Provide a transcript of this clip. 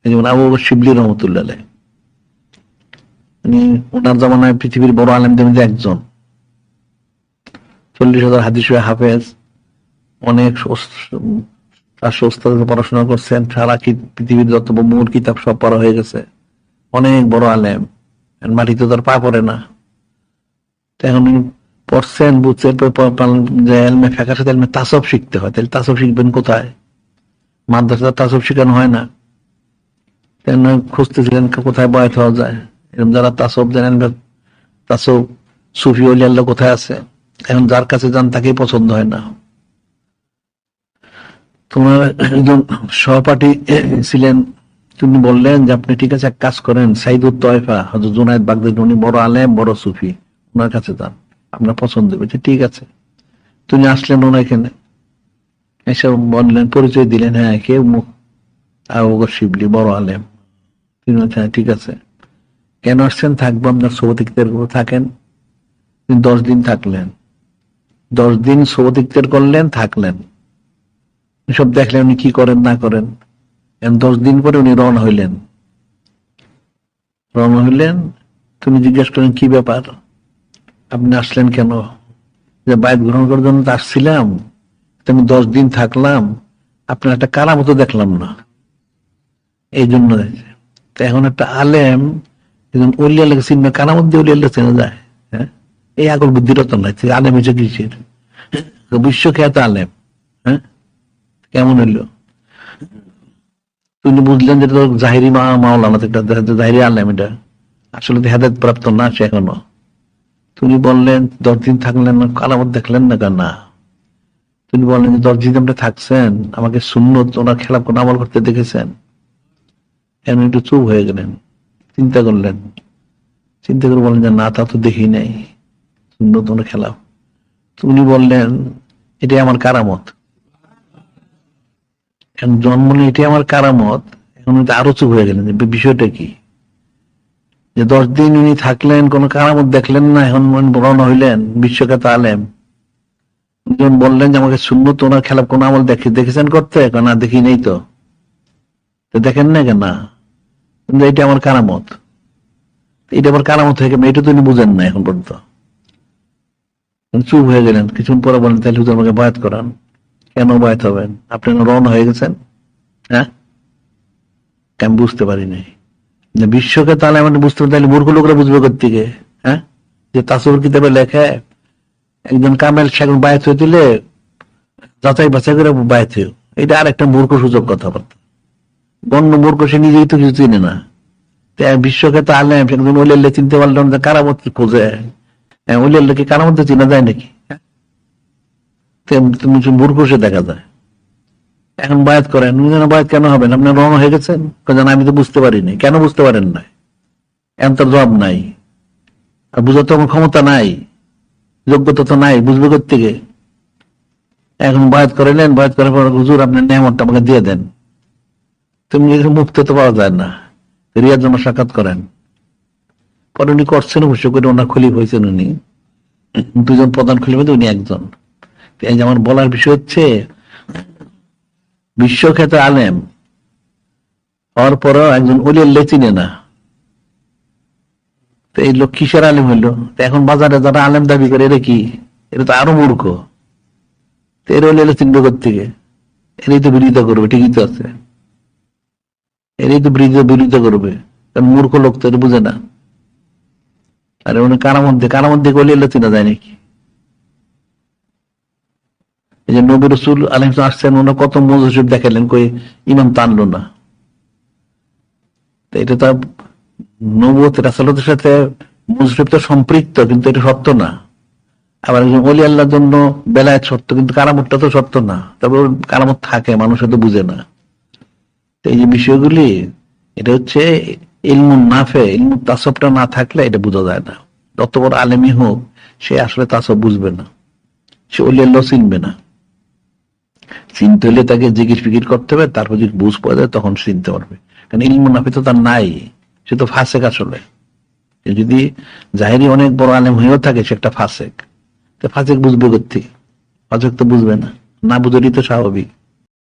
যেমন আবু বকর শিবলি রহমতুল্লাহ আলাইহ, উনি ওনার জামানায় পৃথিবীর বড় আলেমদের মধ্যে একজন, 40,000 হাদিস হাফেজ, অনেক পড়াশোনা করছেন, সারা পৃথিবীর যত মূল কিতাব সব পড়া হয়ে গেছে, অনেক বড় আলেম, মাটিতে তার পা পড়ে না। এখন পড়ছেন, বুঝছেন যে এলমে ফিকহের সাথে এলমে তাসাউফ শিখতে হয়, তাহলে তাসাউফ শিখবেন কোথায়? মাদ্রাসায় তাসাউফ শিখানো হয় না। খুঁজতেছিলেন কোথায় বয়াত হওয়া যায়, এরকম যারা তাসাউফ জানেন, তাসাউফ সুফি ওলি আল্লাহ কোথায় আছে, এখন যার কাছে যান তাকেই পছন্দ হয় না। তোমার একজন সহপাঠী ছিলেন, তুমি বললেন যে আপনি ঠিক আছে এক কাজ করেন, সাইদুত তয়ফা হযরত জুনায়েদ বাগদাদী, উনি বড় আলেম, বড় সুফি, ওনার কাছে যান, আপনার পছন্দ হয়েছে। ঠিক আছে, তুমি আসলেন ওনার এখানে, এসে বললেন, পরিচয় দিলেন, হ্যাঁ কে মুখ আবু বকর শিবলি, বড় আলেম। তিনি বলছেন হ্যাঁ ঠিক আছে, কেন আসছেন? থাকবো, আপনার সৌদিকদের থাকেন। 10 দিন থাকলেন, 10 দিন সৌদিকদের করলেন, থাকলেন, সব দেখলেন উনি কি করেন না করেন। 10 দিন পরে উনি রওনা হইলেন। তুমি জিজ্ঞেস করেন কি ব্যাপার, আপনি আসলেন কেন? যে বায়াত গ্রহণ করার জন্য তো আসছিলাম, আমি 10 দিন থাকলাম, আপনার একটা কারামতো দেখলাম না, এই জন্য। এখন একটা আলেম ওলি আল্লাহকে চিনবে, কারামত দিয়ে ওলি আল্লাহ চেনা যায়? হ্যাঁ, এই আগল বুদ্ধিরত নাই, আলেম হয়েছে কিসের? বিশ্বখ্যাত আলেম, হ্যাঁ, কেমন হইলো? তুমি বুঝলেন যে জাহিরি মাওলানা, জাহিরি আলেম, এটা আসলে হেদায়েত প্রাপ্ত না সে এখনো। তুমি বললেন 10 দিন থাকলেন না, কারামত দেখলেন না কেন? তিনি বললেন যে 10 দিন আপনি থাকছেন, আমাকে সুন্নত ওনার খেলাফ কোন আমল করতে দেখেছেন? এমন একটু চুপ হয়ে গেলেন, চিন্তা করলেন, চিন্তা করে বললেন যে না, তা তো দেখি নাই, সুন্নত ওনার খেলাফ। উনি বললেন এটাই আমার কারামত। এখন জন্ম নিয়ে এটাই আমার কারামত। এখন আরো চুপ হয়ে গেলেন যে বিষয়টা কি, যে 10 দিন উনি থাকলেন, কোন কারামত দেখলেন না, এখন রওনা হইলেন, বিশ্বখ্যাত আলেম। যখন বললেন যে আমাকে সুন্নত ওনার খেলাফ কোন আমল দেখেছেন করতে, না দেখি নেই তো। দেখেন না কেন? না, এটা আমার কারামত। এটা আমার কারামত হয়ে গেল, এটা তো উনি বুঝেন না এখন পর্যন্ত। চুপ হয়ে গেলেন, কিছুক্ষণ পরে বলেন তাহলে হুজুর আমাকে বায়াত করান। কেন বায়াত হবেন? আপনি রওনা হয়ে গেছেন? হ্যাঁ, আমি বুঝতে পারি নাই যে বিশ্বকে, তাহলে আমি বুঝতে পারি, তাহলে মূর্খ লোকরা বুঝবে কোত্থেকে? হ্যাঁ, যে তাসউর কিতাবে লেখে একজন কামেল শেখ বায়াত হয়ে দিলে যাচাই বাছাই করে বায়াত হয়ে, এটা আর একটা মূর্খ সূচক কথাবার্তা। বন্য মূর্খ, সে নিজেই তো কিছু চিনে না। বিশ্বখ্যাত আলেম একজন ওলি আল্লাহ চিনতে পারলাম যে কারামত খোঁজে, ওলি আল্লাহকে কারামত চিনা যায় নাকি? তুমি মূর্খ সে দেখা যায়। এখন বায়াত করেন, বায়াত কেন হবেন? আপনি রওনা হয়ে গেছেন, আমি তো বুঝতে পারিনি। কেন বুঝতে পারেন না? এখন তার জবাব নাই, আর বুঝার তো আমার ক্ষমতা নাই, যোগ্যতা তো নাই, বুঝবে কোত্থেকে? এখন বায়াত করেলেন, বায়াত করার পর হুজুর আপনার নেয়ামতটা আমাকে দিয়ে দেন। তুমি মুক্ত তো পাওয়া যায় না, রিয়ার জন্য সাক্ষাৎ করেন। পরে উনি করছেন অবশ্য করে, ওনার খলিফ হয়েছেন উনি, 2 জন প্রধান খলিফ, উনি একজন। আমার বলার বিষয় হচ্ছে, বিশ্বখ্যাত আলেম হওয়ার পরও একজন ওলি আল্লাহ চিনে না, তো এই লোক কিসের আলেম হইলো? এখন বাজারে যারা আলেম দাবি করে, এরা কি? এরা তো আরো মূর্খ। তো এর ওলি আল্লাহ চিনবে কোত্থেকে? এরাই তো বিরোধিতা করবে, ঠিকই তো আছে, এরাই তো বিরোধিতা করবে, কারণ মূর্খ লোক তো এটা বুঝে না। আর উনি কারামত দিয়ে ওলি আল্লাহ চিনা যায় নাকি? এই যে নবী রাসূল আলাইহিস সালাম আসছেন, ওনার কত মুজিব দেখালেন, কই ইমাম টানলো না। এটা তো নবুয়ত রাসূলতের সাথে মুজরিব তো সম্পৃক্ত, কিন্তু এটা সত্য না। আবার একজন ওলি আল্লাহর জন্য বেলায়েত সত্য, কিন্তু কারামতটা তো সত্য না। তবে কারামত থাকে, মানুষ হয়তো বুঝে না। এই যে বিষয়গুলি, এটা হচ্ছে ইলমুন নাফে, ইলমুন তাসাউফটা না থাকলে এটা বোঝা যায় না। যত বড় আলেমই হোক, সে আসলে তাসাউফ বুঝবে না, সে ওলি আল্লাহ চিনবে না। চিনতে হলে তাকে জিকির ফিকির করতে হবে, তারপর যদি বুঝ পাওয়া যায় তখন চিনতে পারবে। কারণ ইলমুন নাফে তো তার নাই, সে তো ফাসেক আসলে। যদি জাহেরি অনেক বড় আলেম হয়েও থাকে, সে একটা ফাসেক। ফাসেক বুঝবে কোত্থেকে? ফাসেক তো বুঝবে না, না বুঝলেই তো স্বাভাবিক।